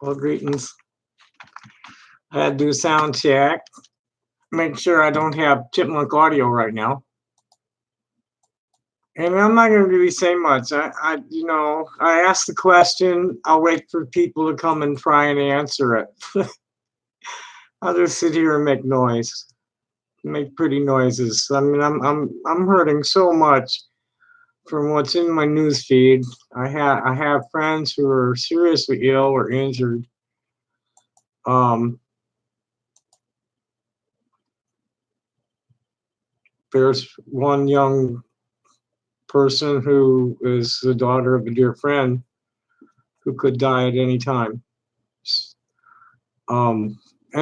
Well, greetings. I had to do sound check. Make sure I don't have chipmunk audio right now. And I'm not going to really say much. I asked the question. I'll wait for people to come and try and answer it. I'll just sit here and make noise, make pretty noises. I mean, I'm hurting so much from what's in my news feed. I have friends who are seriously ill or injured. There's one young person who is the daughter of a dear friend who could die at any time. And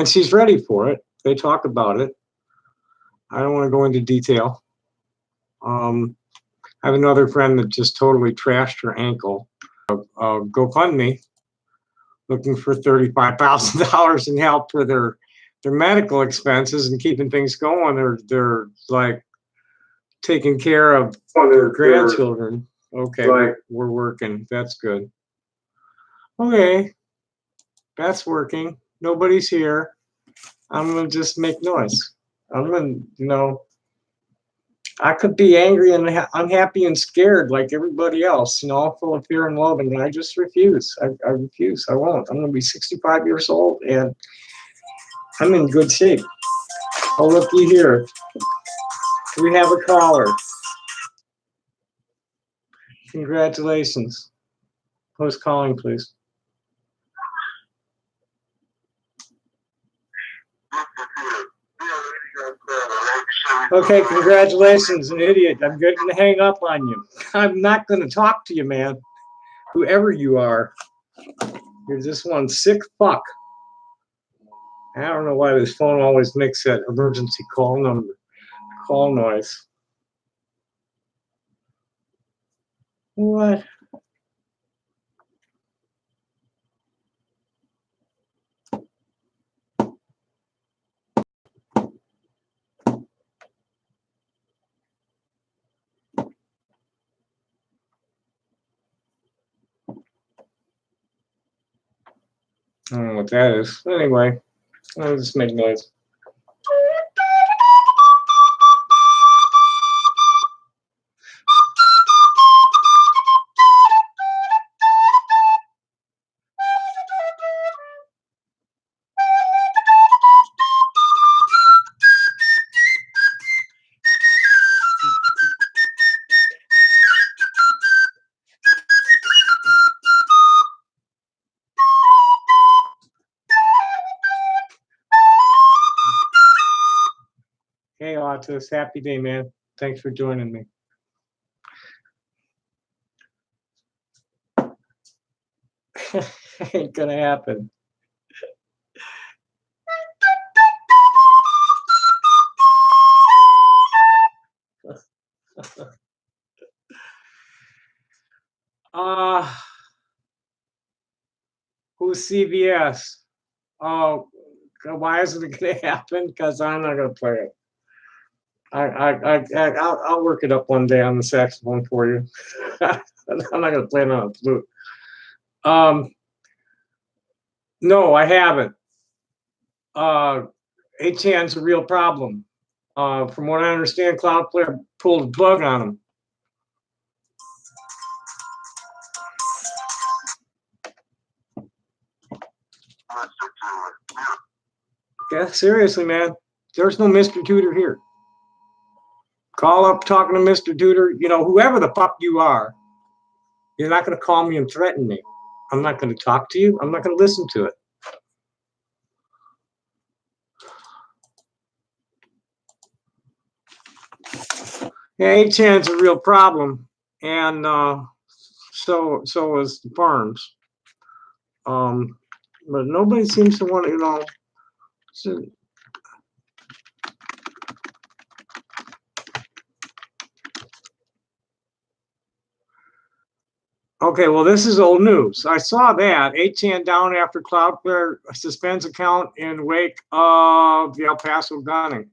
she's ready for it. They talk about it. I don't want to go into detail. I have another friend that just totally trashed her ankle. GoFundMe, looking for $35,000 in help for their medical expenses and keeping things going. They're like taking care of their grandchildren. Okay, right. We're working. That's good. Okay, that's working. Nobody's here. I'm gonna just make noise. I'm gonna, I could be angry and unhappy and scared like everybody else, all full of fear and loathing, and I just refuse. I refuse. I won't. I'm gonna be 65 years old and I'm in good shape. Oh, looky here. We have a caller. Congratulations. Who's calling, please? Okay, congratulations, an idiot. I'm going to hang up on you. I'm not going to talk to you, man. Whoever you are, you're just one sick fuck. I don't know why this phone always makes that emergency call noise. What? I don't know what that is. Anyway, I'll just make noise. Hey, Autos, happy day, man. Thanks for joining me. Ain't gonna happen. Who's CVS? Oh, why isn't it gonna happen? Because I'm not gonna play it. I'll work it up one day on the saxophone for you. I'm not gonna play it on a flute. No, I haven't. 8chan's a real problem. From what I understand, Cloudflare pulled the plug on them. Yeah, seriously, man. There's no Mr. Tutor here. Call up talking to Mr. Tutor, whoever the fuck you are. You're not going to call me and threaten me. I'm not going to talk to you. I'm not going to listen to it. Yeah, 8chan's a real problem, and so is the farms. But nobody seems to want to, Okay, well, this is old news. I saw that 8chan down after Cloudflare suspends account in wake of the El Paso gunning.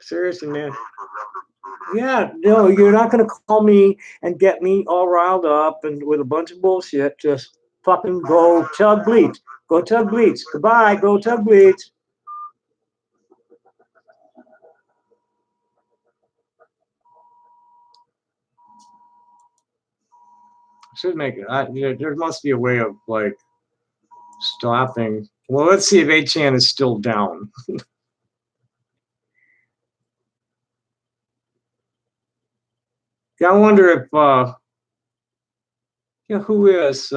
Seriously, man. Yeah, no, you're not gonna call me and get me all riled up and with a bunch of bullshit. Just fucking go chug bleach. Go chug bleach. Goodbye. Go chug bleach. Should make it. There must be a way of like stopping. Well, let's see if 8chan is still down. Yeah, I wonder if yeah, who is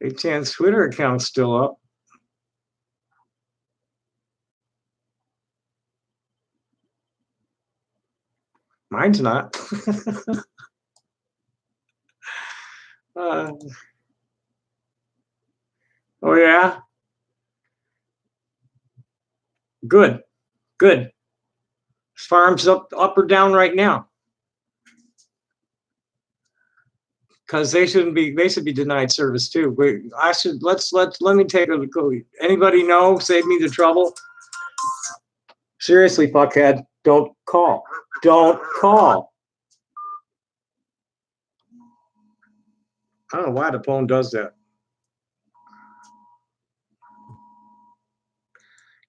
8chan's Twitter account still up? Mine's not. Oh yeah, good, good. Farms up or down right now because they should be denied service too. I should let me take a go. Anybody know? Save me the trouble. Seriously, fuckhead, don't call. Don't call. I don't know why the phone does that.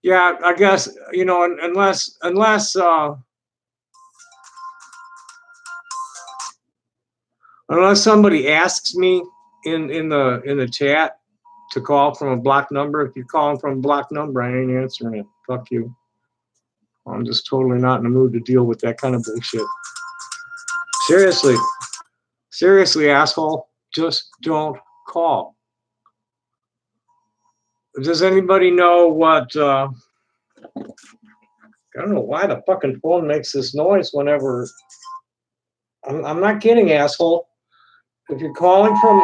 Yeah, I guess unless somebody asks me in the chat to call from a blocked number. If you're calling from a blocked number, I ain't answering it. Fuck you. I'm just totally not in the mood to deal with that kind of bullshit. Seriously, asshole, just don't call. Does anybody know what? I don't know why the fucking phone makes this noise whenever. I'm not kidding, asshole. If you're calling from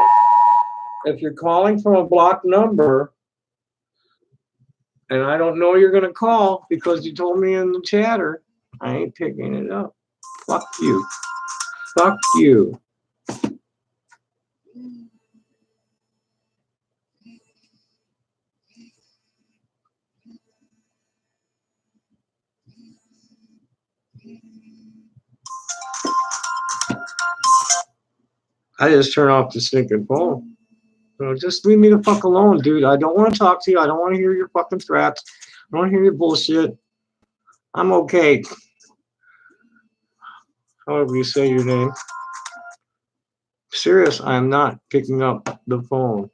a blocked number, and I don't know you're gonna call because you told me in the chatter, I ain't picking it up. Fuck you. Fuck you. I just turn off the stinking phone. So just leave me the fuck alone, dude. I don't want to talk to you. I don't want to hear your fucking threats. I don't want to hear your bullshit. I'm okay. However you say your name. Serious, I am not picking up the phone.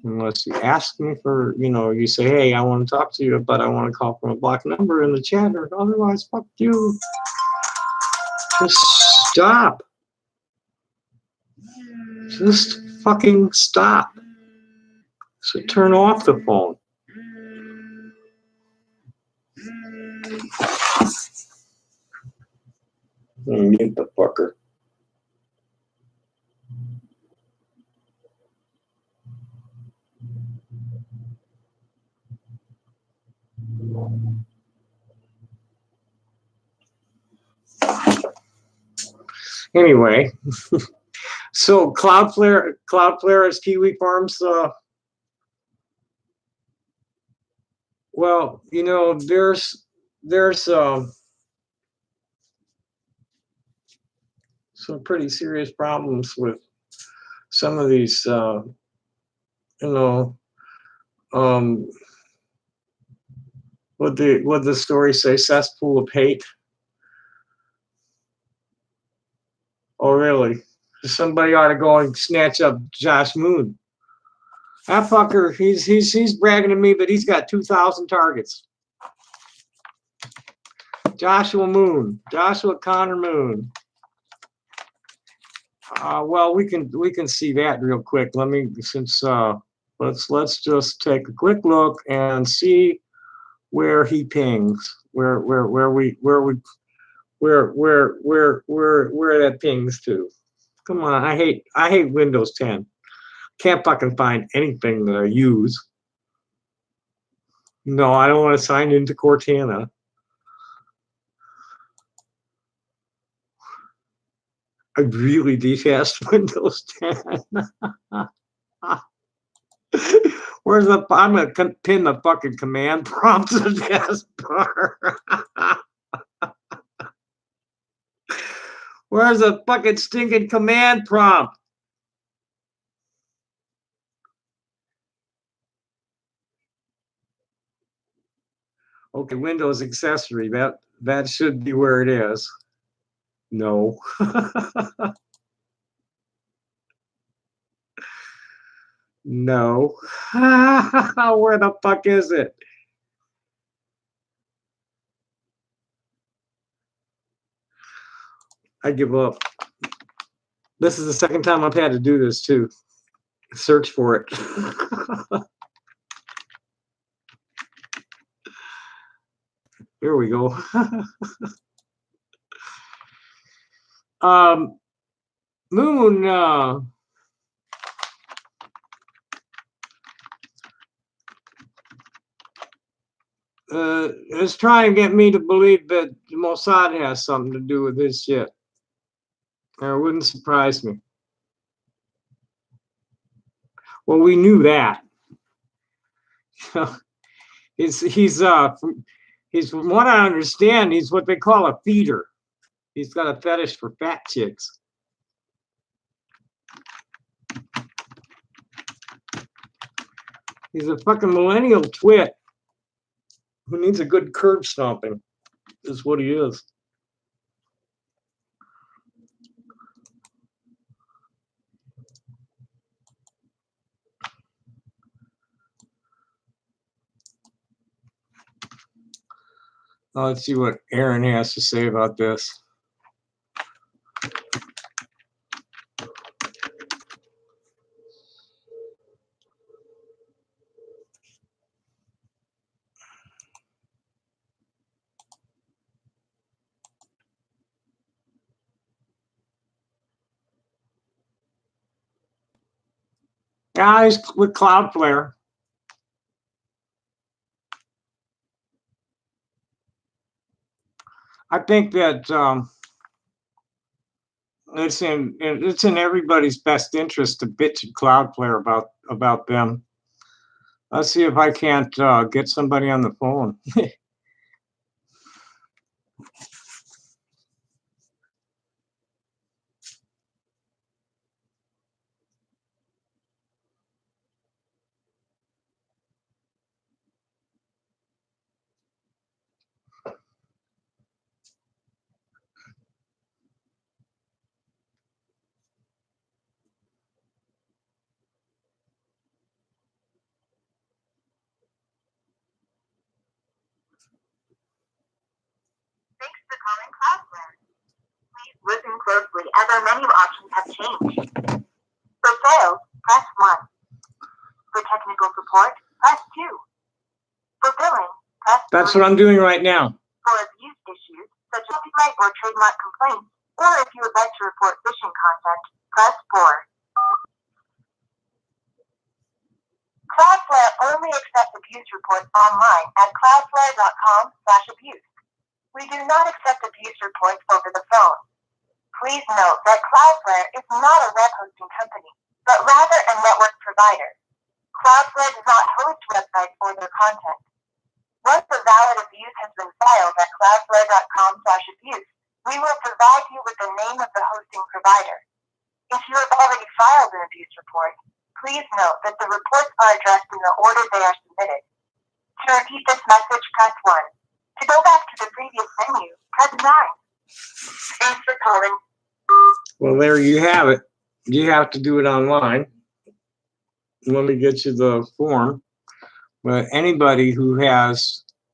Unless you ask me for, you say, hey, I want to talk to you, but I want to call from a blocked number in the chat, or otherwise, fuck you. Just stop. Just fucking stop. So turn off the phone. Mute the fucker. Anyway, so Cloudflare is Kiwi Farms. Well, there's some pretty serious problems with some of these, what the story say? Cesspool of hate. Oh, really? Somebody ought to go and snatch up Josh Moon. That fucker, he's bragging to me, but he's got 2,000 targets. Joshua Connor Moon. Well, we can see that real quick. Let's just take a quick look and see where he pings, where that pings to. Come on, I hate Windows 10. Can't fucking find anything that I use. No, I don't want to sign into Cortana. I really detest Windows 10. Where's the? I'm gonna pin the fucking command prompt to the taskbar. Where's the fucking stinking command prompt? Okay, Windows accessory. That should be where it is. No. No. Where the fuck is it? I give up. This is the second time I've had to do this too. Search for it. Here we go. Moon is trying to get me to believe that Mossad has something to do with this shit. It wouldn't surprise me. Well, we knew that. He's from what I understand, he's what they call a feeder. He's got a fetish for fat chicks. He's a fucking millennial twit who needs a good curb stomping, is what he is. Let's see what Aaron has to say about this. Guys with Cloudflare. I think that it's in everybody's best interest to bitch at Cloudflare about them. Let's see if I can't get somebody on the phone. Thanks for calling Cloudflare. Please listen closely as our menu options have changed. For sales, press 1. For technical support, press 2. For billing, press 3. That's what I'm doing right now. For abuse issues, such as copyright or trademark complaints, or if you would like to report phishing content, press 4. Cloudflare only accepts abuse reports online at cloudflare.com/abuse. We do not accept abuse reports over the phone. Please note that Cloudflare is not a web hosting company, but rather a network provider. Cloudflare does not host websites or their content. Once a valid abuse has been filed at cloudflare.com/abuse, we will provide you with the name of the hosting provider. If you have already filed an abuse report, please note that the reports are addressed in the order they are submitted. To repeat this message, press 1. To go back to the previous menu, press 9. Thanks for calling. Well, there you have it. You have to do it online. Let me get you the form. But anybody who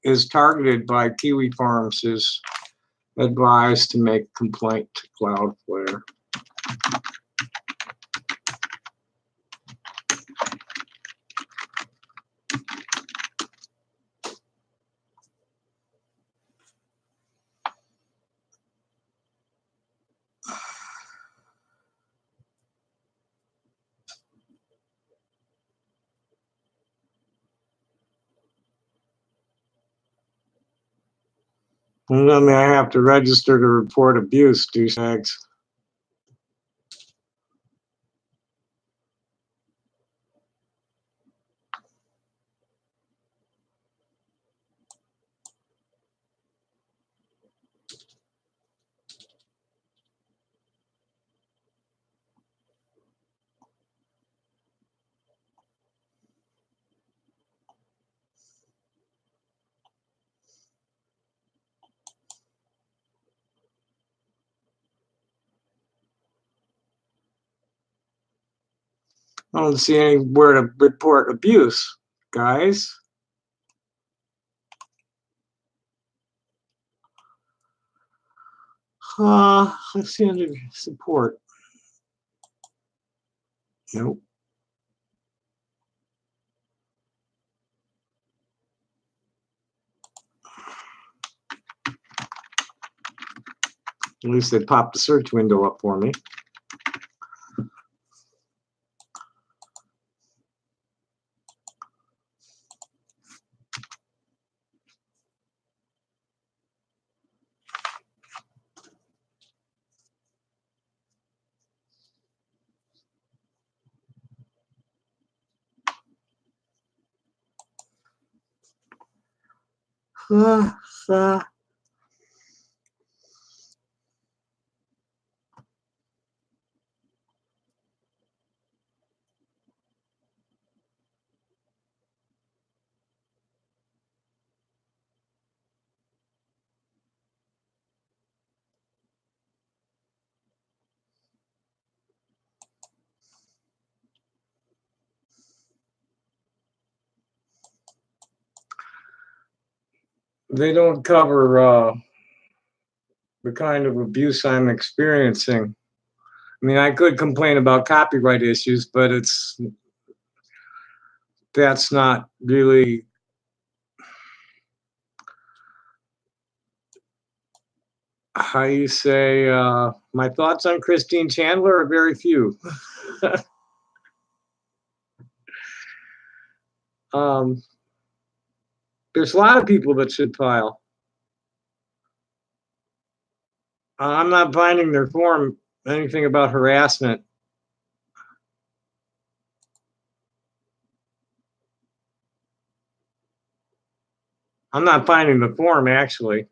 is targeted by Kiwi Farms is advised to make complaint to Cloudflare. I mean, I have to register to report abuse, douchebags. I don't see anywhere to report abuse, guys. Let's see under support. Nope. At least they popped the search window up for me. They don't cover the kind of abuse I'm experiencing. I mean, I could complain about copyright issues, but that's not really how you say. My thoughts on Christine Chandler are very few. There's a lot of people that should file. I'm not finding their form anything about harassment. I'm not finding the form, actually.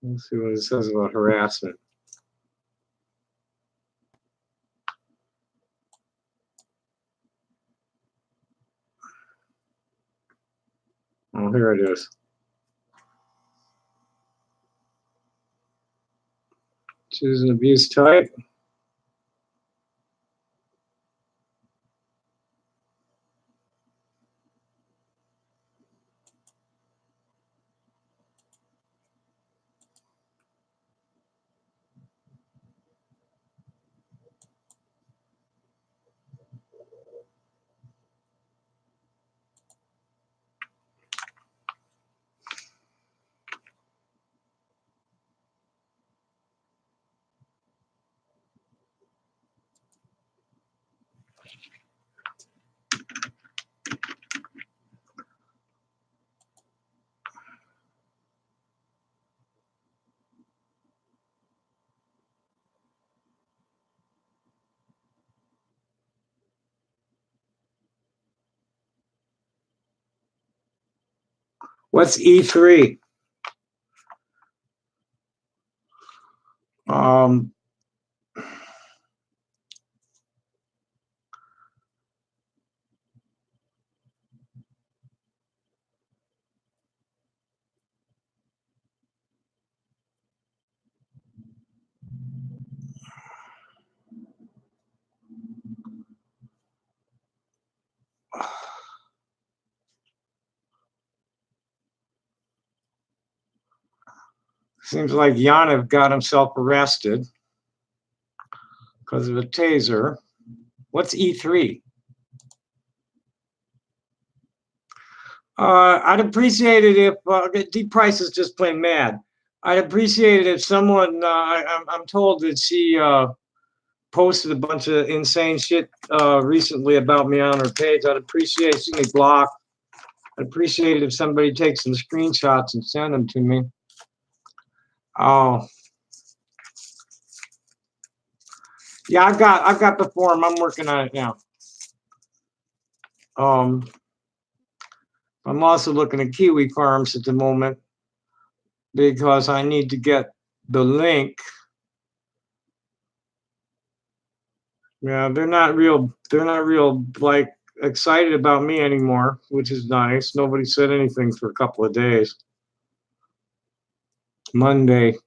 Let's see what it says about harassment. Oh, here it is. Choose an abuse type. What's E3? Seems like Yaniv got himself arrested because of a taser. What's E3? I'd appreciate it if Deep Price is just plain mad. I'd appreciate it if someone. I'm told that she posted a bunch of insane shit recently about me on her page. I'd appreciate it. She can be blocked. I'd appreciate it if somebody takes some screenshots and send them to me. Oh. Yeah, I've got the form. I'm working on it now. I'm also looking at Kiwi Farms at the moment because I need to get the link. Yeah, they're not real like excited about me anymore, which is nice. Nobody said anything for a couple of days. Monday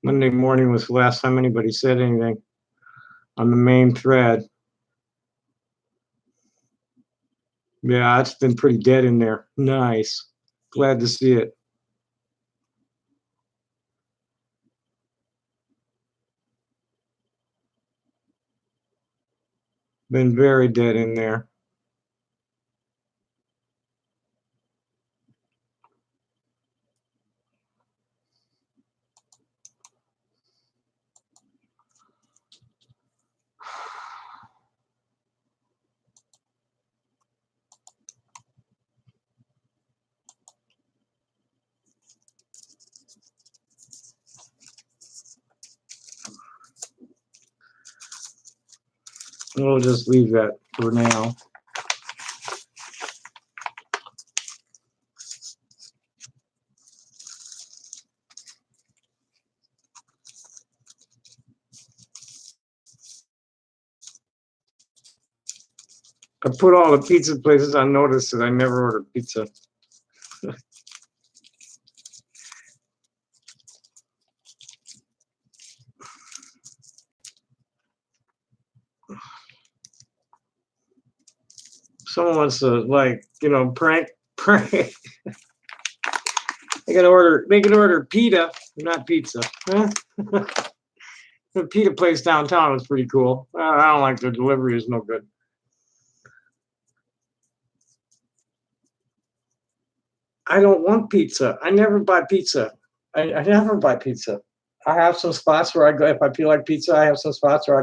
morning was the last time anybody said anything on the main thread. Yeah, it's been pretty dead in there. Nice. Glad to see it. Been very dead in there. We'll just leave that for now. I put all the pizza places on notice that I never ordered pizza. Someone wants to, like, prank. They can order pita, not pizza. Huh? The pita place downtown is pretty cool. I don't like the delivery is no good. I don't want pizza. I never buy pizza. I never buy pizza. I have some spots where I go if I feel like pizza. I have some spots where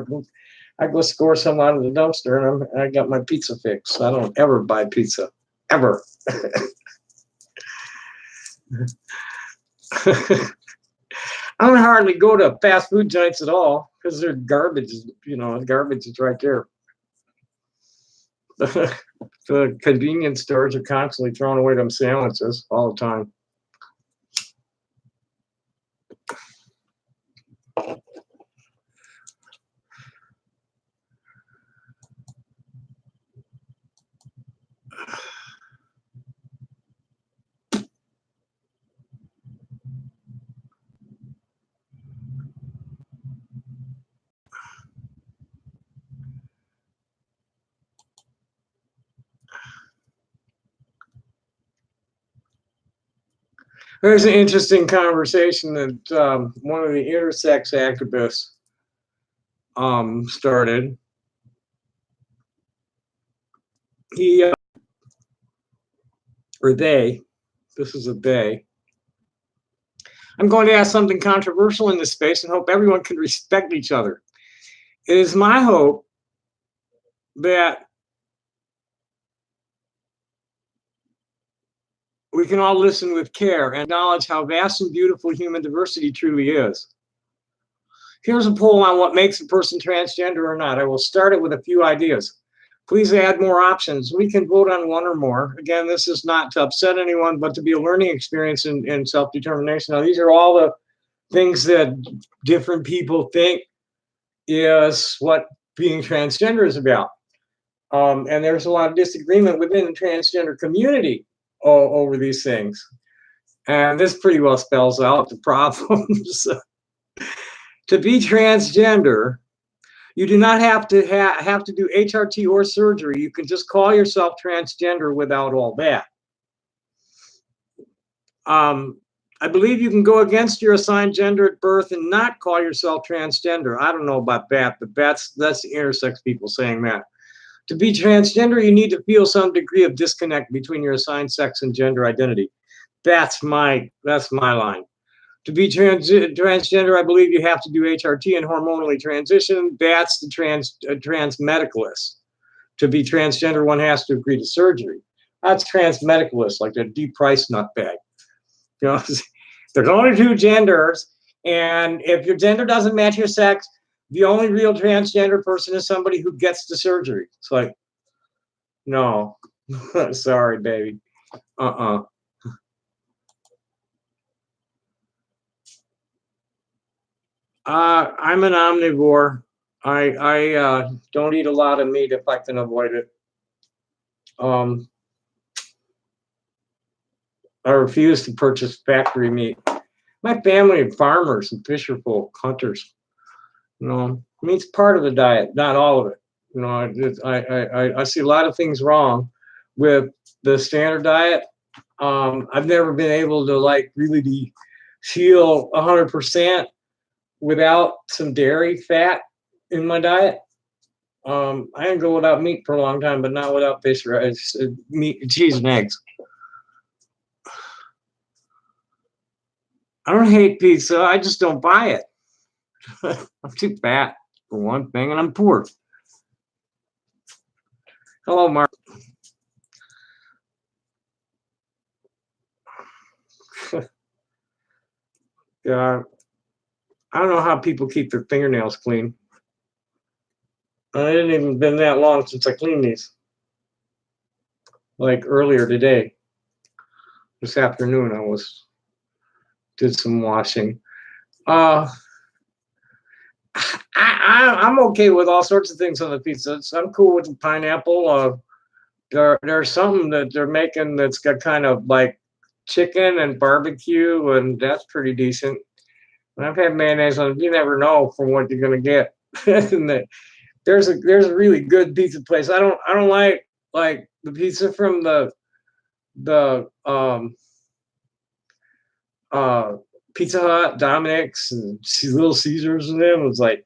I go score some out of the dumpster and I got my pizza fix. I don't ever buy pizza, ever. I don't hardly go to fast food joints at all because they're garbage. Garbage is right there. The convenience stores are constantly throwing away them sandwiches all the time. There's an interesting conversation that one of the intersex activists started. He or they, this is a they. I'm going to ask something controversial in this space and hope everyone can respect each other. It is my hope that we can all listen with care and acknowledge how vast and beautiful human diversity truly is. Here's a poll on what makes a person transgender or not. I will start it with a few ideas. Please add more options. We can vote on one or more. Again, this is not to upset anyone, but to be a learning experience in self-determination. Now, these are all the things that different people think is what being transgender is about. And there's a lot of disagreement within the transgender community over these things. And this pretty well spells out the problems. To be transgender, you do not have to have to do HRT or surgery. You can just call yourself transgender without all that. I believe you can go against your assigned gender at birth and not call yourself transgender. I don't know about that, but that's the intersex people saying that. To be transgender, you need to feel some degree of disconnect between your assigned sex and gender identity. That's my line. To be transgender, I believe you have to do HRT and hormonally transition. That's the trans medicalist. To be transgender, one has to agree to surgery. That's trans medicalist, like the deep price nutbag. There's only two genders, and if your gender doesn't match your sex, the only real transgender person is somebody who gets the surgery. It's like, no, sorry, baby. Uh-uh. I'm an omnivore. I don't eat a lot of meat if I can avoid it. I refuse to purchase factory meat. My family are farmers and fisher folk, hunters. Meat's part of the diet, not all of it. I see a lot of things wrong with the standard diet. I've never been able to like really feel 100% without some dairy fat in my diet. I can go without meat for a long time, but not without fish, meat, cheese, and eggs. I don't hate pizza. I just don't buy it. I'm too fat for one thing, and I'm poor. Hello, Mark. Yeah, I don't know how people keep their fingernails clean. It hasn't even been that long since I cleaned these. Like earlier today, this afternoon, did some washing. I'm okay with all sorts of things on the pizza. I'm cool with the pineapple. There's something that they're making that's got kind of like chicken and barbecue, and that's pretty decent. And I've had mayonnaise on. You never know from what you're gonna get. And there's a really good pizza place. I don't like the pizza from the Pizza Hut, Dominic's, and Little Caesars, and them. It's like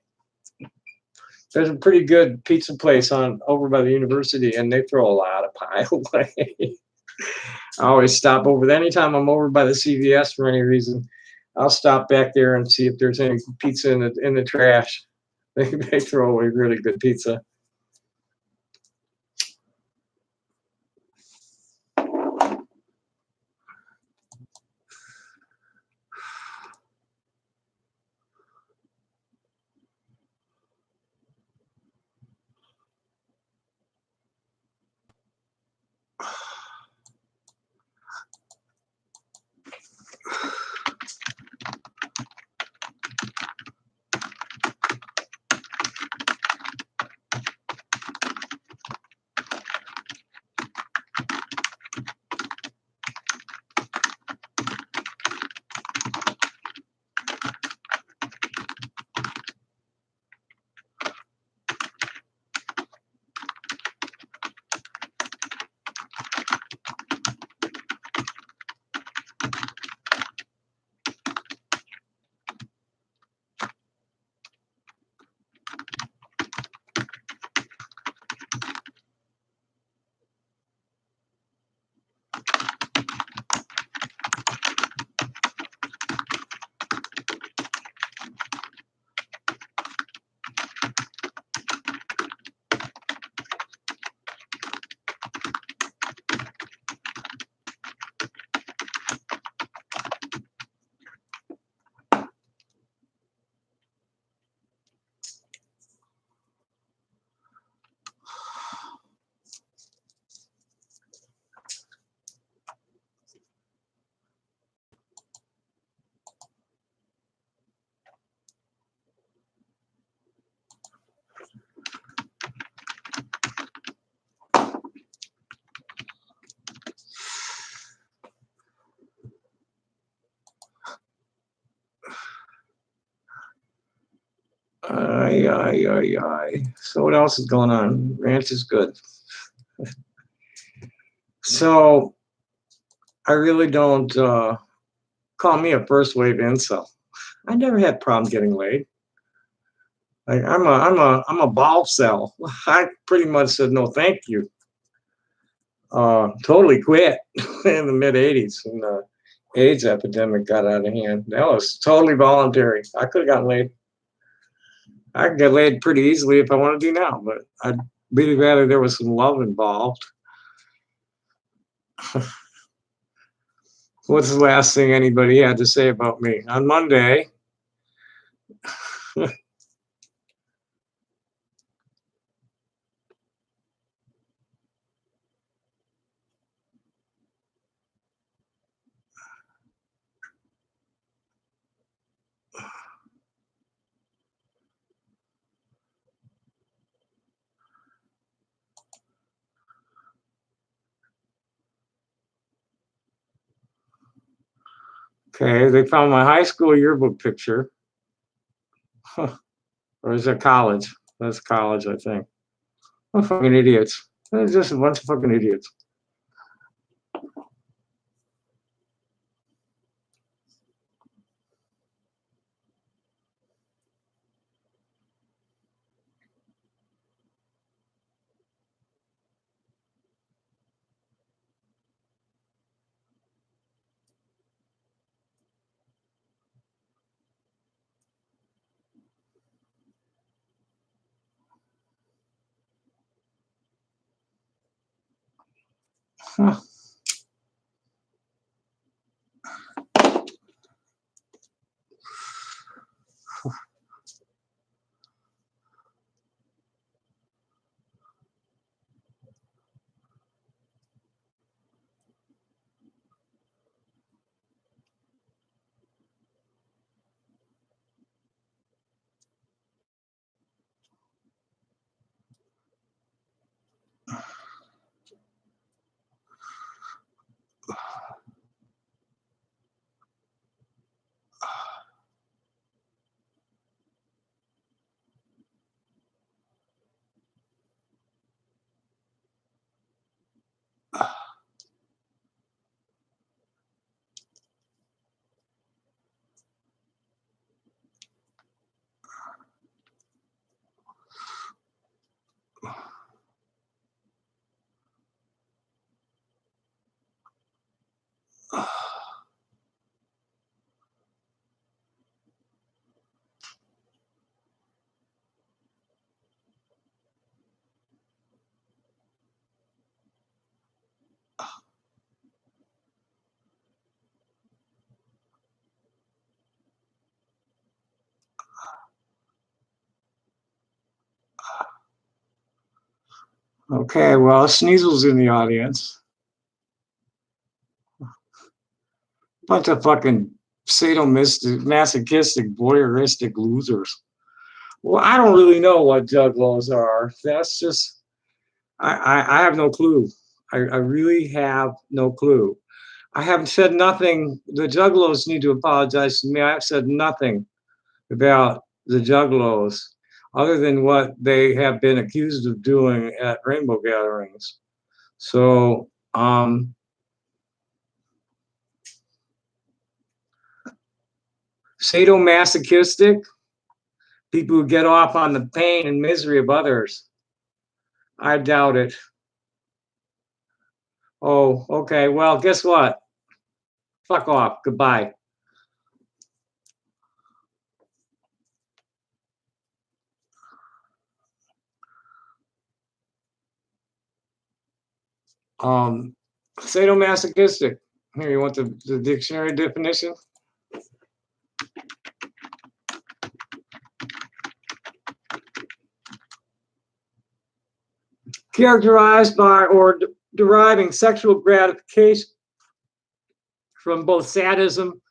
there's a pretty good pizza place over by the university, and they throw a lot of pie away. I always stop over there. Anytime I'm over by the CVS for any reason, I'll stop back there and see if there's any pizza in the trash. They throw away really good pizza. So what else is going on? Ranch is good. So I really don't call me a first wave incel. I never had problem getting laid. Like I'm a ball cell. I pretty much said no, thank you. Totally quit in the mid '80s when the AIDS epidemic got out of hand. That was totally voluntary. I could have gotten laid. I could get laid pretty easily if I want to do now, but I'd really rather there was some love involved. What's the last thing anybody had to say about me? On Monday, Okay, they found my high school yearbook picture. Or is that college? That's college, I think. Oh, fucking idiots. They're just a bunch of fucking idiots. Huh. Okay, well, Sneasel's in the audience. Bunch of fucking sadomasochistic, masochistic, voyeuristic losers. Well, I don't really know what juggalos are. That's just, I have no clue. I really have no clue. I have said nothing. The juggalos need to apologize to me. I've said nothing about the juggalos other than what they have been accused of doing at rainbow gatherings. So, sadomasochistic, people who get off on the pain and misery of others. I doubt it. Oh, okay. Well, guess what? Fuck off. Goodbye. Sadomasochistic. Here, you want the dictionary definition? Characterized by or deriving sexual gratification from both sadism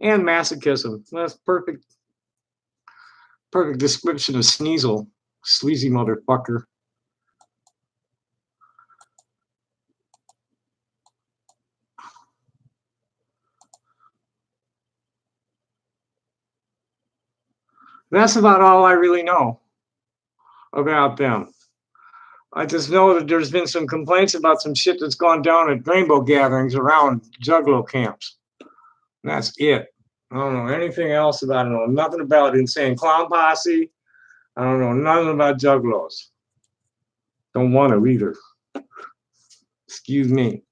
and masochism. That's perfect description of Sneasel, sleazy motherfucker. That's about all I really know about them. I just know that there's been some complaints about some shit that's gone down at rainbow gatherings around juggalo camps. And that's it. I don't know anything else about it. I don't know nothing about Insane Clown Posse. I don't know nothing about juggalos. Don't want to either. Excuse me.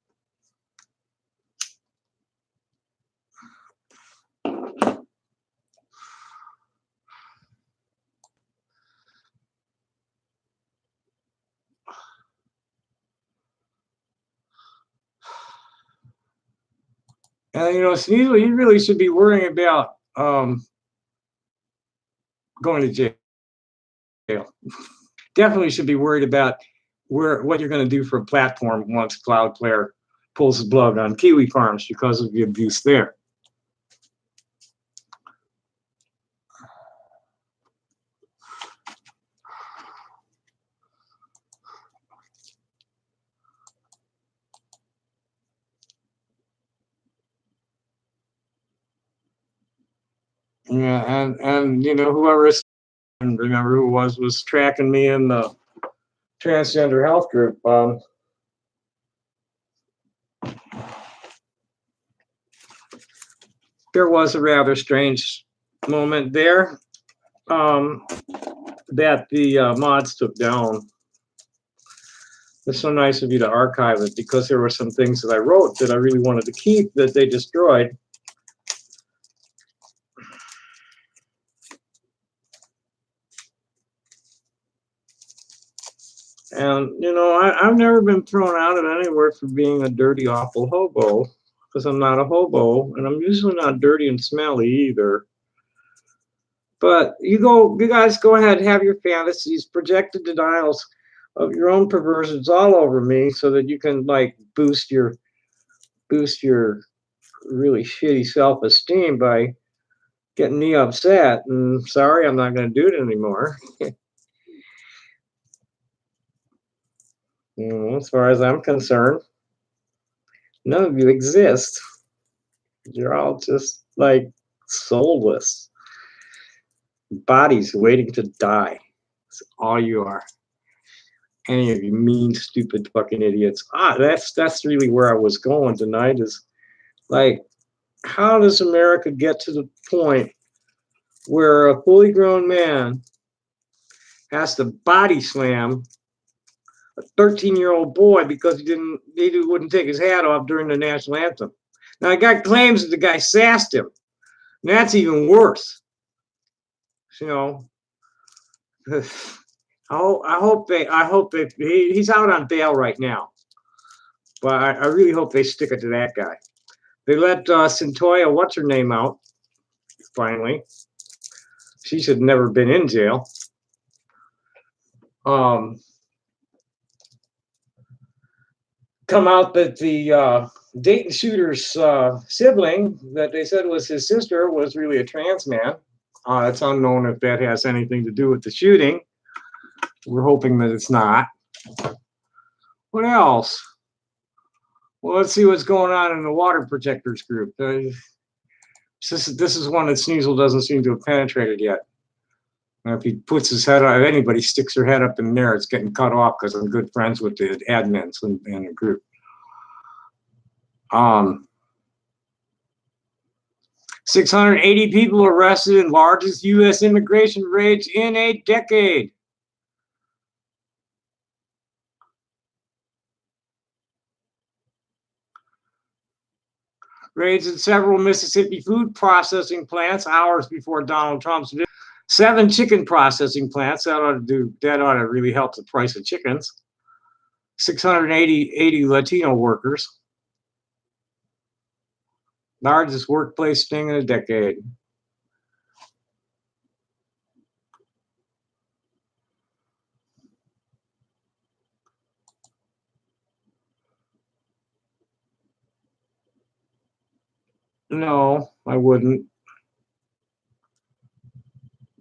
And you know, Sneasel, you really should be worrying about going to jail. Definitely should be worried about what you're going to do for a platform once Cloudflare pulls the plug on Kiwi Farms because of the abuse there. Yeah, and you know, whoever is, remember who it was tracking me in the transgender health group. There was a rather strange moment there, that the mods took down. It's so nice of you to archive it, because there were some things that I wrote that I really wanted to keep that they destroyed. And, you know, I've never been thrown out of anywhere for being a dirty, awful hobo, because I'm not a hobo, and I'm usually not dirty and smelly either. But you guys go ahead, have your fantasies, projected denials of your own perversions all over me, so that you can like boost your really shitty self-esteem by getting me upset. And sorry, I'm not going to do it anymore. As far as I'm concerned, none of you exist. You're all just like soulless bodies waiting to die. That's all you are. Any of you mean, stupid fucking idiots. That's really where I was going tonight. Is like, how does America get to the point where a fully grown man has to body slam a 13-year-old boy because he wouldn't take his hat off during the national anthem? Now, the guy claims that the guy sassed him. And that's even worse. You know, I hope he's out on bail right now. But I really hope they stick it to that guy. They let Centoya, what's her name, out finally. She should have never been in jail. Come out that the Dayton shooter's sibling, that they said was his sister, was really a trans man. It's unknown if that has anything to do with the shooting. We're hoping that it's not. What else? Well, let's see what's going on in the water protectors group. This is one that Sneasel doesn't seem to have penetrated yet. And if he puts his head up, if anybody sticks their head up in there, it's getting cut off, because I'm good friends with the admins in the group. 680 people arrested in largest U.S. immigration raids in a decade. Raids in several Mississippi food processing plants hours before Donald Trump's visit. 7 chicken processing plants. That ought to really help the price of chickens. 680 Latino workers. Largest workplace sting in a decade. No, I wouldn't.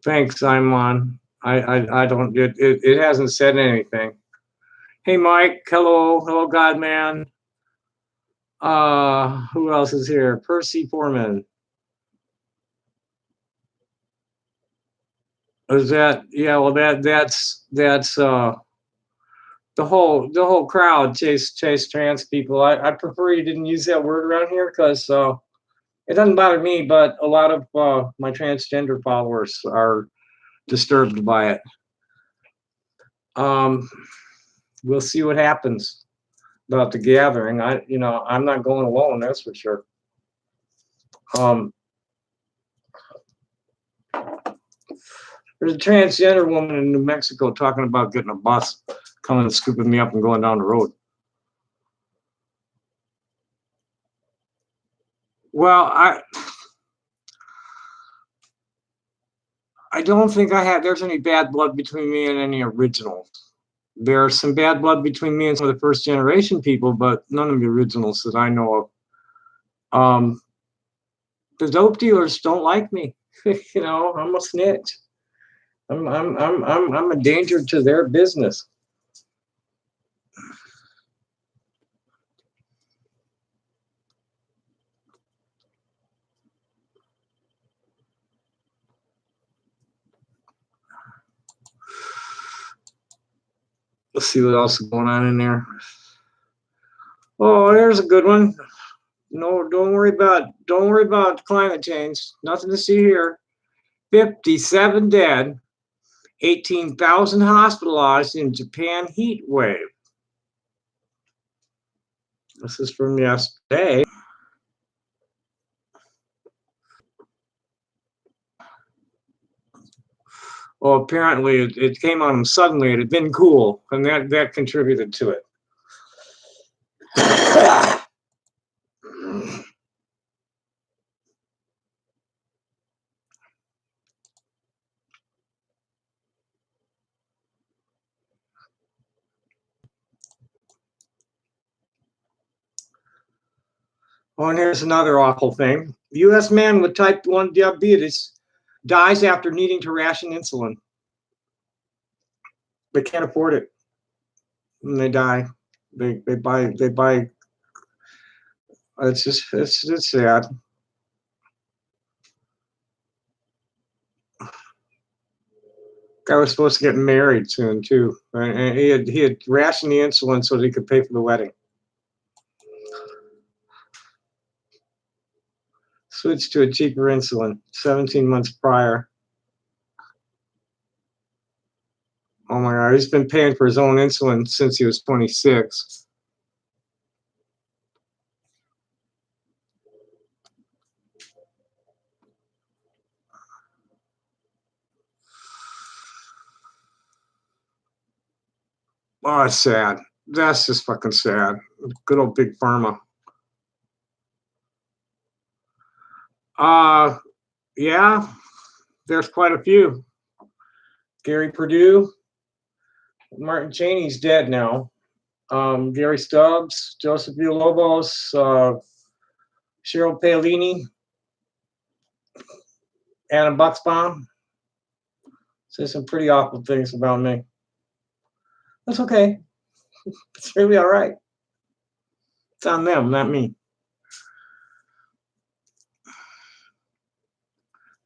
Thanks, I'm on. I don't. It hasn't said anything. Hey, Mike. Hello, Godman. Who else is here? Percy Foreman. Is that? Yeah. Well, that's the whole crowd chase trans people. I prefer you didn't use that word around here, because it doesn't bother me, but a lot of my transgender followers are disturbed by it. We'll see what happens about the gathering. I'm not going alone, that's for sure. There's a transgender woman in New Mexico talking about getting a bus, coming and scooping me up and going down the road. Well, I don't think there's any bad blood between me and any originals. There's some bad blood between me and some of the first generation people, but none of the originals that I know of. The dope dealers don't like me. I'm a snitch. I'm a danger to their business. Let's see what else is going on in there. Oh, there's a good one. No, don't worry about climate change. Nothing to see here. 57 dead, 18,000 hospitalized in Japan heat wave. This is from yesterday. Well, apparently it came on them suddenly. It had been cool, and that contributed to it. Oh, and here's another awful thing. U.S. man with type 1 diabetes dies after needing to ration insulin. They can't afford it, and they die. They buy. It's sad. Guy was supposed to get married soon too, and he had rationed the insulin so that he could pay for the wedding. Switched to a cheaper insulin 17 months prior. Oh my God, he's been paying for his own insulin since he was 26. Oh, it's sad. That's just fucking sad. Good old big pharma. Yeah, there's quite a few. Gary Purdue, Martin Cheney's dead now. Gary Stubbs, Joseph Villalobos, Cheryl Paolini, Anna Bucksbaum. Say some pretty awful things about me. That's okay. It's really all right. It's on them, not me.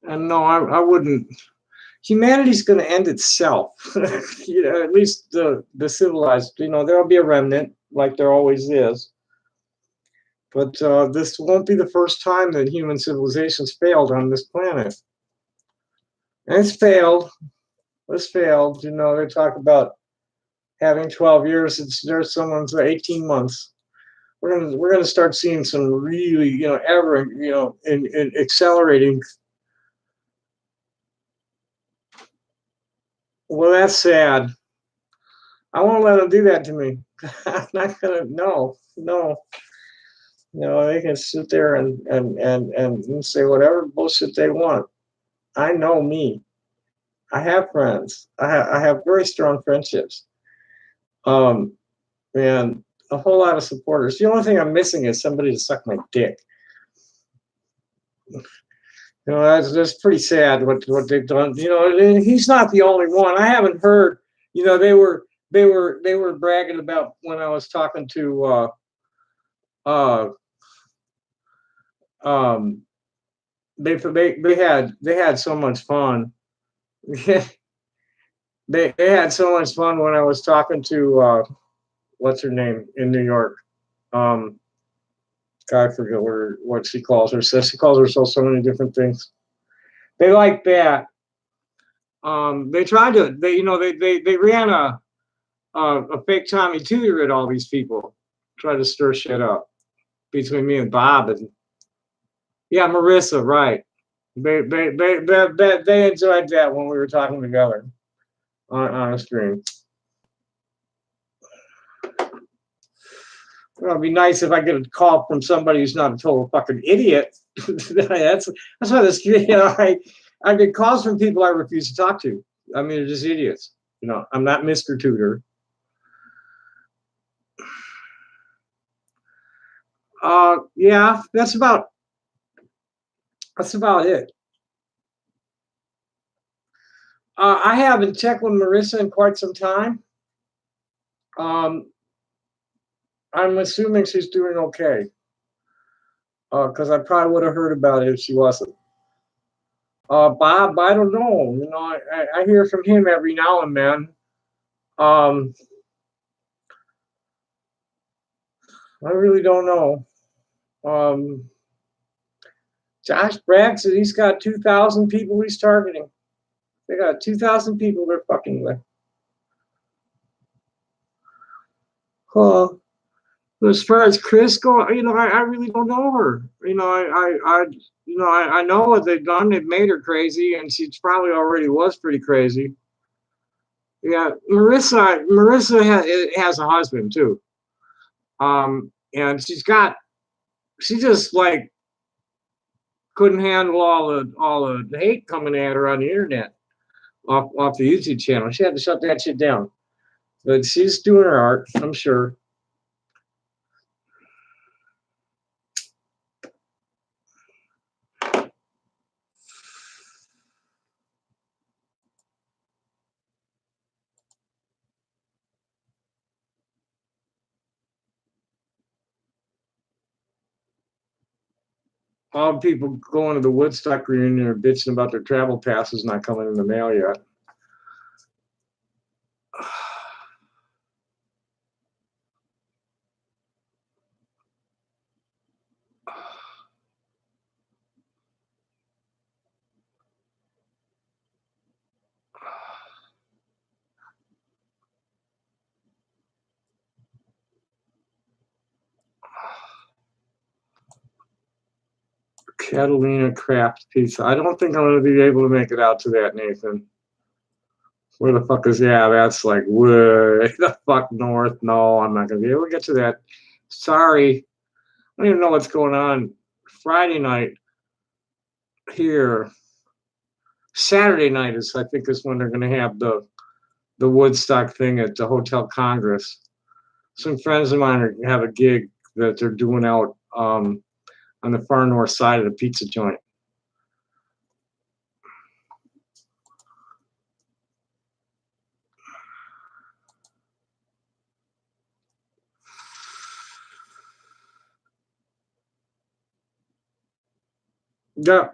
And no, I wouldn't. Humanity's going to end itself. At least the civilized. There'll be a remnant, like there always is. But this won't be the first time that human civilization's failed on this planet. And it's failed. It's failed. They talk about having 12 years. There's someone's 18 months. We're gonna start seeing some really, in accelerating. Well, that's sad. I won't let them do that to me. I'm not gonna. No. They can sit there and say whatever bullshit they want. I know me. I have friends. I have very strong friendships. And a whole lot of supporters. The only thing I'm missing is somebody to suck my dick. That's pretty sad what they've done. He's not the only one. I haven't heard. They were bragging about when I was talking to they had so much fun. they had so much fun when I was talking to what's her name in New York. I forget what she calls herself. She calls herself so many different things. They like that. They tried to. They ran a fake Tommy Tudor at all these people. Tried to stir shit up between me and Bob and Marissa. Right. They enjoyed that when we were talking together on a stream. Well, it'd be nice if I get a call from somebody who's not a total fucking idiot. that's why this. I get calls from people I refuse to talk to. I mean, they're just idiots. I'm not Mr. Tudor. Yeah, that's about it. I haven't checked with Marissa in quite some time. I'm assuming she's doing okay. Because I probably would have heard about it if she wasn't. Bob, I don't know. I hear from him every now and then. I really don't know. Josh Bragg said he's got 2,000 people he's targeting. They got 2,000 people they're fucking with. As far as Chris go, I really don't know her. I know what they've done. They've made her crazy, and she probably already was pretty crazy. Yeah, Marissa has a husband too. And she just like couldn't handle all the hate coming at her on the internet off the YouTube channel. She had to shut that shit down. But she's doing her art, I'm sure. All people going to the Woodstock reunion are bitching about their travel passes not coming in the mail yet. Catalina Craft Pizza. I don't think I'm going to be able to make it out to that, Nathan. Where the fuck is, yeah, that's like way the fuck north. No, I'm not going to be able to get to that. Sorry. I don't even know what's going on. Friday night here. Saturday night is, I think, is when they're going to have the Woodstock thing at the Hotel Congress. Some friends of mine have a gig that they're doing out on the far north side of the pizza joint. Yeah.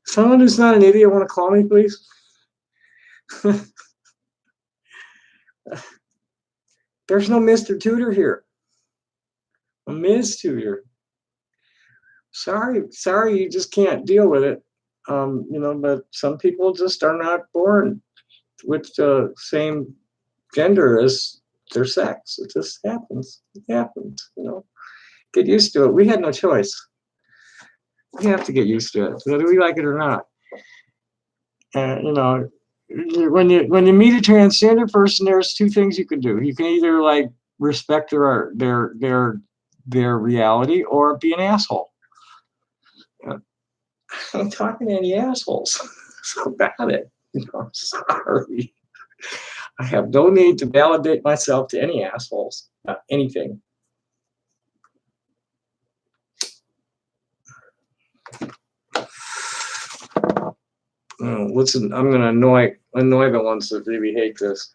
Someone who's not an idiot want to call me, please? There's no Mr. Tudor here. A Ms. Tudor. Sorry, you just can't deal with it. But some people just are not born with the same gender as their sex. It just happens. It happens, Get used to it. We had no choice. We have to get used to it, whether we like it or not. When you meet a transgender person, there's two things you can do. You can either like respect their reality or be an asshole. I'm talking to any assholes about it. I'm sorry. I have no need to validate myself to any assholes about anything. Listen, I'm gonna annoy the ones that really hate this.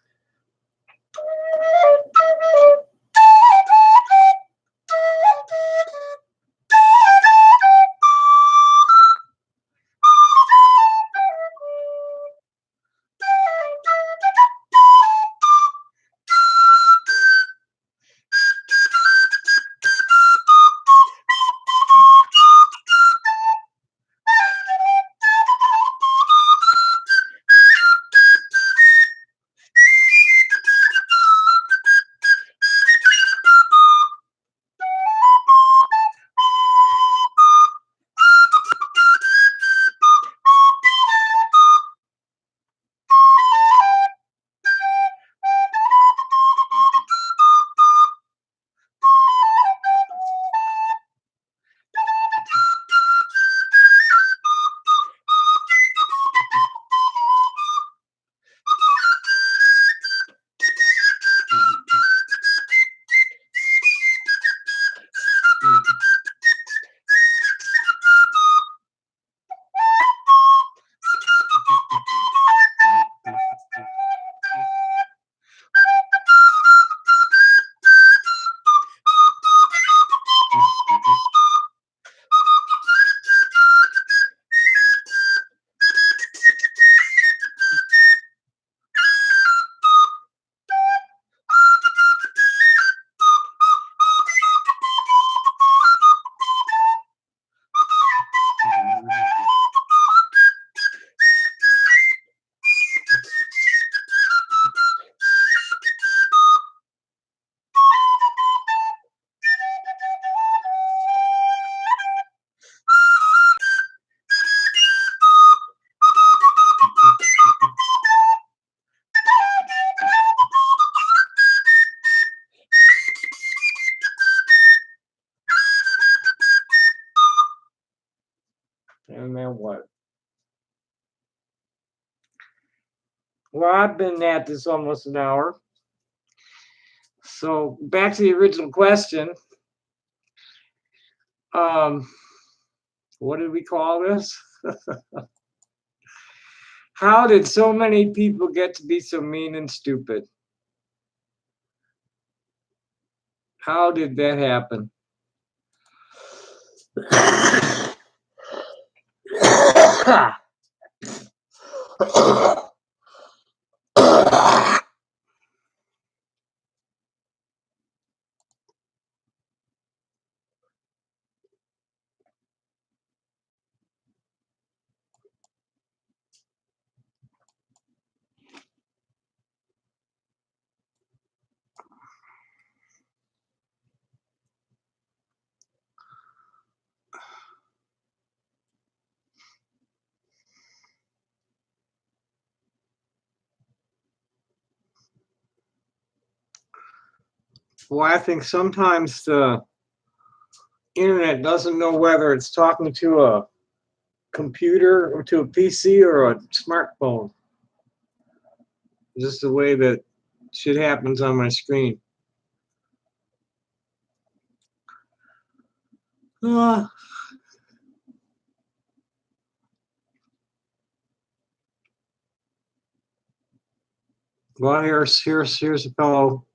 And then what? Well, I've been at this almost an hour. So back to the original question. What did we call this? How did so many people get to be so mean and stupid? How did that happen? Well, I think sometimes the internet doesn't know whether it's talking to a computer or to a PC or a smartphone. Just the way that shit happens on my screen. Uh, well, here's a fellow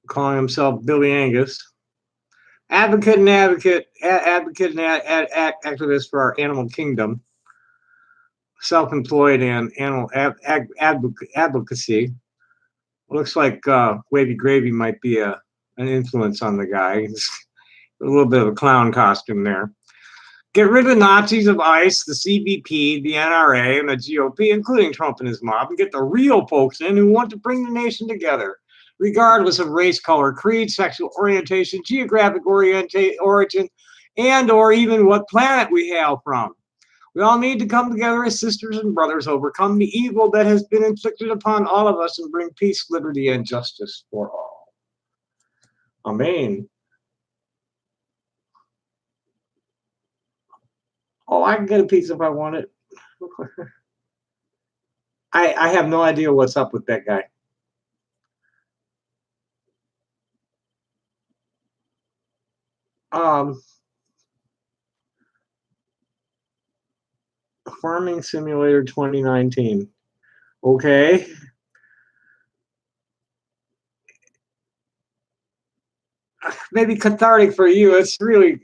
calling himself Billy Angus, advocate and activist for our animal kingdom, self-employed and animal advocacy. Looks like Wavy Gravy might be an influence on the guy. He's a little bit of a clown costume there. Get rid of the Nazis of ICE, the CBP, the NRA, and the GOP, including Trump and his mob, and get the real folks in who want to bring the nation together, regardless of race, color, creed, sexual orientation, geographic origin, and or even what planet we hail from. We all need to come together as sisters and brothers, overcome the evil that has been inflicted upon all of us, and bring peace, liberty, and justice for all. Amen. Oh, I can get a pizza if I want it. I have no idea what's up with that guy. Farming Simulator 2019. Okay. Maybe cathartic for you. It's really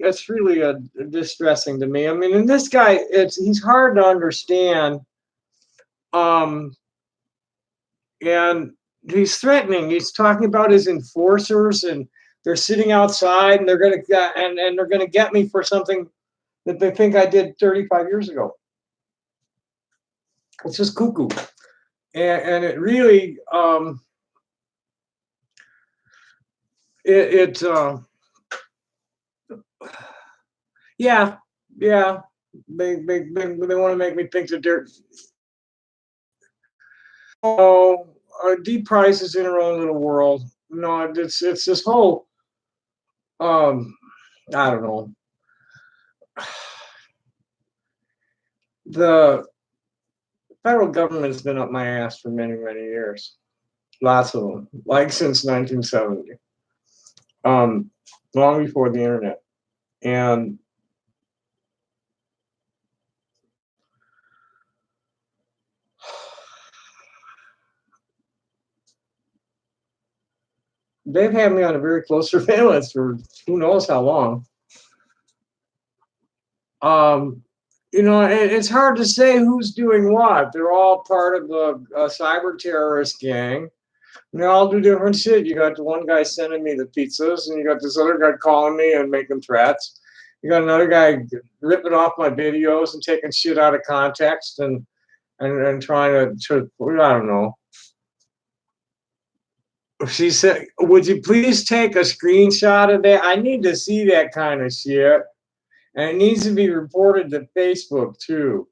distressing to me. I mean, and this guy, he's hard to understand. And he's threatening. He's talking about his enforcers, and they're sitting outside, and they're gonna get me for something that they think I did 35 years ago. It's just cuckoo, and it really yeah, they want to make me think that they're deep price is in her own little world. No, it's this whole I don't know. The federal government's been up my ass for many years. Lots of them, like since 1970, long before the internet, and they've had me on a very close surveillance for who knows how long. It's hard to say who's doing what. They're all part of a cyber terrorist gang. And they all do different shit. You got the one guy sending me the pizzas, and you got this other guy calling me and making threats. You got another guy ripping off my videos and taking shit out of context and trying to I don't know. She said, "Would you please take a screenshot of that? I need to see that kind of shit. And it needs to be reported to Facebook too."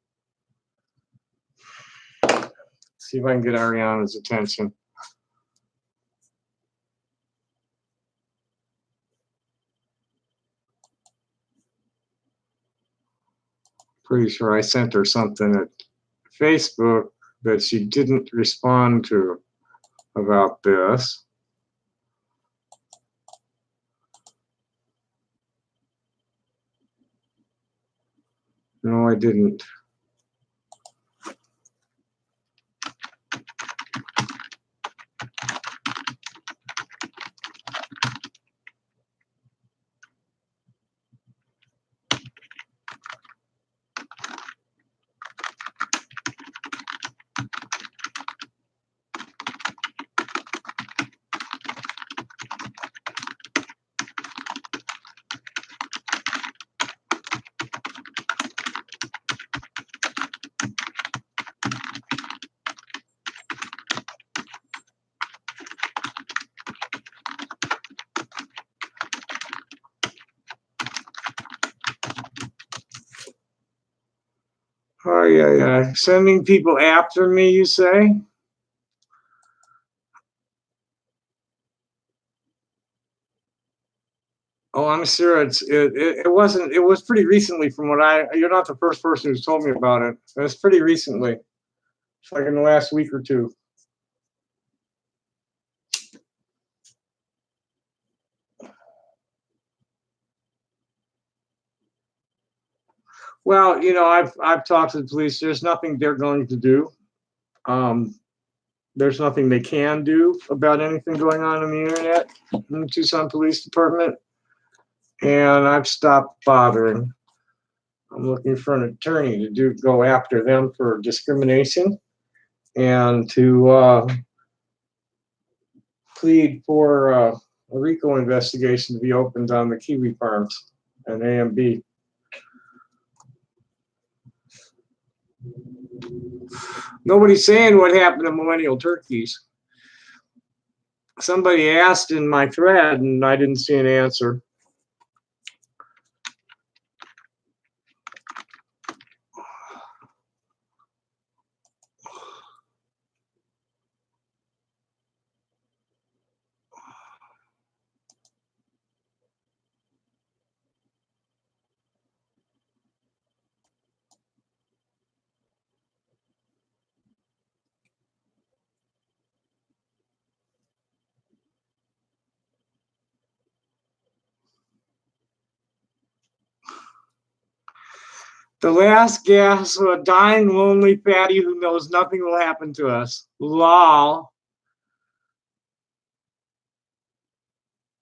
See if I can get Ariana's attention. Pretty sure I sent her something at Facebook that she didn't respond to about this. No, I didn't. Oh, yeah. Sending people after me, you say? Oh, I'm sure it wasn't, it was pretty recently from what you're not the first person who's told me about it. It was pretty recently. It's like in the last week or two. Well, I've talked to the police. There's nothing they're going to do. There's nothing they can do about anything going on the internet in the Tucson Police Department. And I've stopped bothering. I'm looking for an attorney to go after them for discrimination and to plead for a RICO investigation to be opened on the kiwi farms and AMB. Nobody's saying what happened to millennial turkeys. Somebody asked in my thread and I didn't see an answer. The last gasp of a dying, lonely fatty who knows nothing will happen to us. Lol.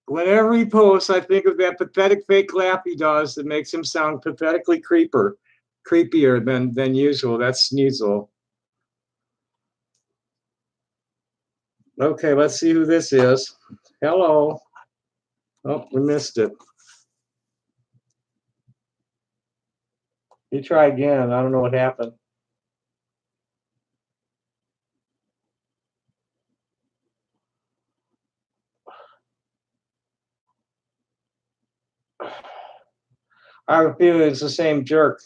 Whenever he posts, I think of that pathetic fake laugh he does that makes him sound pathetically creepier than usual. That's Sneasel. Okay, let's see who this is. Hello. Oh, we missed it. You try again. I don't know what happened. I have a feeling it's the same jerk.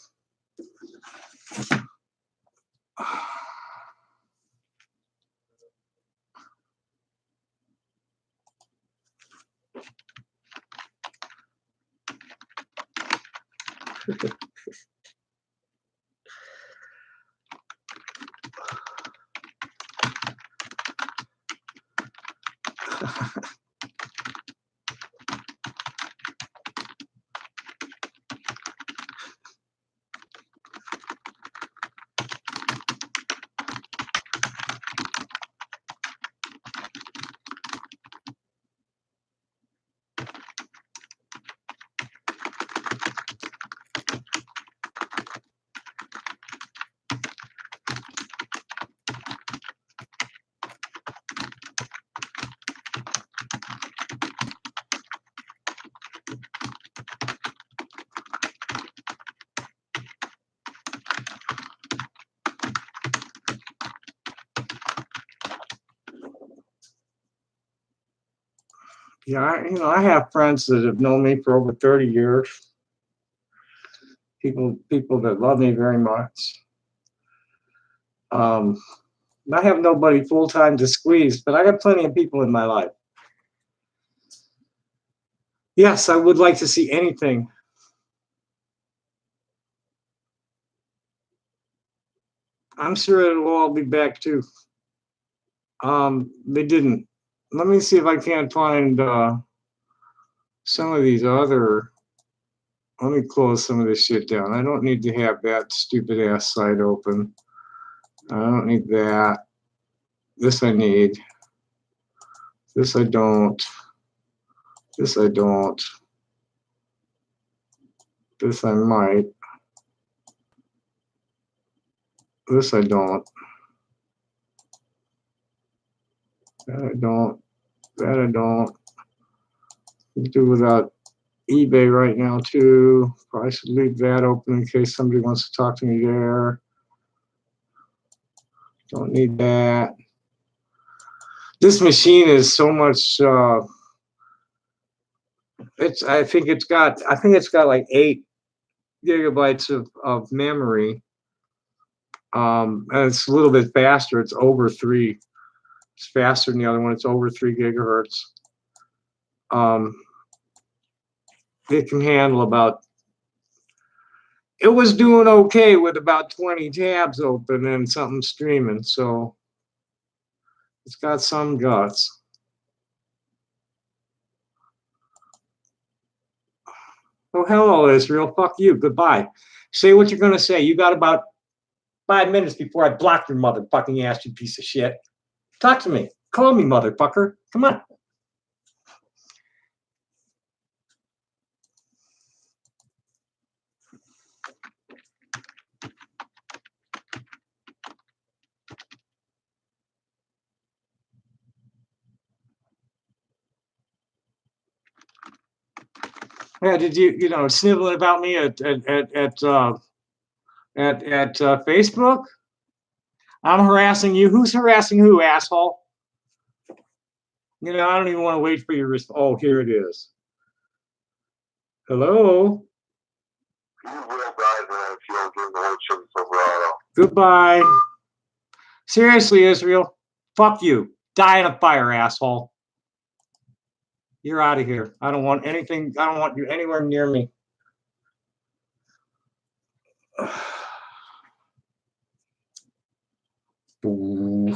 Yeah, I have friends that have known me for over 30 years. People that love me very much. I have nobody full-time to squeeze, but I got plenty of people in my life. Yes, I would like to see anything. I'm sure it'll all be back too. They didn't. Let me see if I can't find some of these other. Let me close some of this shit down. I don't need to have that stupid ass site open. I don't need that. This I need. This I don't. This I don't. This I might. This I don't. That I don't. That I don't. Do without eBay right now too. Probably should leave that open in case somebody wants to talk to me there. Don't need that. This machine is so much. I think it's got like 8 gigabytes of memory. And it's a little bit faster. It's over 3. It's faster than the other one. It's over 3 gigahertz. It can handle about. It was doing okay with about 20 tabs open and something streaming, so it's got some guts. Oh, hello, Israel. Fuck you. Goodbye. Say what you're going to say. You got about 5 minutes before I block your motherfucking ass, you piece of shit. Talk to me. Call me, motherfucker. Come on. Yeah, did you know sniveling about me at Facebook? I'm harassing you. Who's harassing who, asshole? You know, I don't even want to wait for your response. Oh, here it is. Hello. Goodbye. Seriously, Israel. Fuck you. Die in a fire, asshole. You're out of here. I don't want anything. I don't want you anywhere near me. You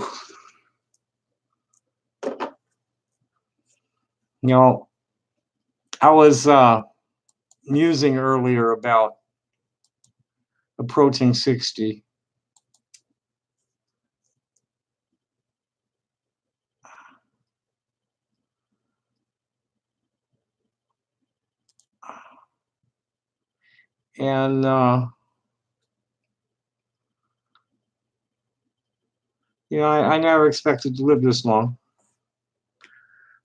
know, I was musing earlier about approaching 60. And you know, I never expected to live this long.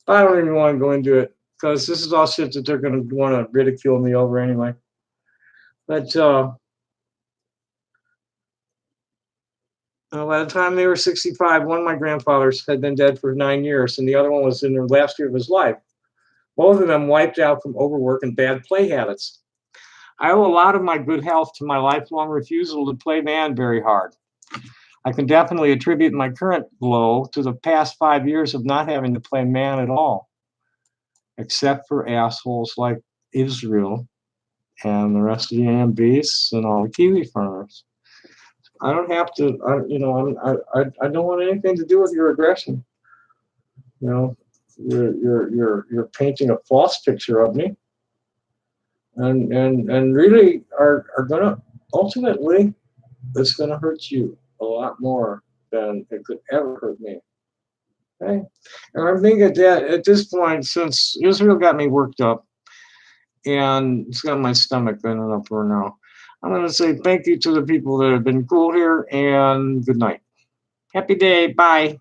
But I don't even want to go into it because this is all shit that they're going to want to ridicule me over anyway. But by the time they were 65, one of my grandfathers had been dead for 9 years, and the other one was in the last year of his life. Both of them wiped out from overwork and bad play habits. I owe a lot of my good health to my lifelong refusal to play man very hard. I can definitely attribute my current blow to the past 5 years of not having to play man at all, except for assholes like Israel and the rest of the AMBs and all the Kiwi farmers. I don't have to. I don't want anything to do with your aggression. You know, you're painting a false picture of me, and really are gonna ultimately, it's gonna hurt you a lot more than it could ever hurt me. Okay, and I'm thinking that at this point, since Israel got me worked up, and it's got my stomach bending up for now, I'm gonna say thank you to the people that have been cool here, and good night. Happy day. Bye.